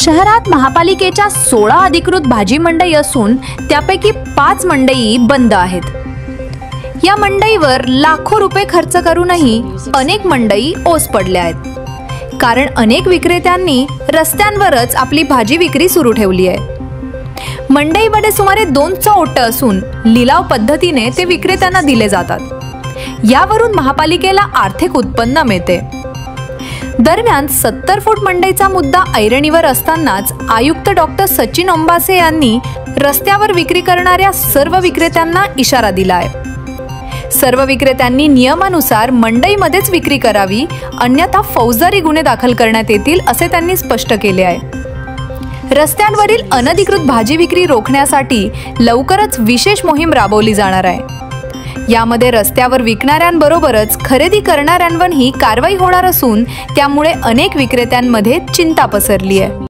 शहरात महापालिकेच्या 16 अधिकृत भाजी मंडई असून त्यापैकी 5 मंडई बंद आहेत। या मंडईवर लाखो रुपये खर्च करूनही अनेक मंडई ओस पडल्या आहेत, कारण अनेक विक्रेत्यांनी रस्त्यांवरच आपली भाजी विक्री सुरू ठेवली आहे। मंडईमध्ये सुमारे 200 ओटे असून लिलाव पद्धतीने ते विक्रेत्यांना दिले जातात। यावरून महापालिकेला आर्थिक उत्पन्न मिळते। दरम्यान 70 फूट मंडईचा मुद्दा ऐरणीवर असतानाच आयुक्त डॉक्टर सचिन ओंबासे यांनी रस्त्यावर विक्री करणाऱ्या सर्व विक्रेत्यांना इशारा दिला आहे। सर्व विक्रेत्यांनी नियमानुसार मंडईमध्येच विक्री करावी, अन्यथा फौजदारी गुन्हे दाखल करण्यात येतील असे त्यांनी स्पष्ट केले आहे। रस्त्यांवरील अनधिकृत भाजी विक्री रोखण्यासाठी लवकरच विशेष मोहीम राबवली जाणार आहे। यामध्ये रस्त्यावर विकणाऱ्यांबरोबरच खरेदी करणाऱ्यांवरही कारवाई होणार असून त्यामुळे अनेक विक्रेत्यांमध्ये चिंता पसरली आहे।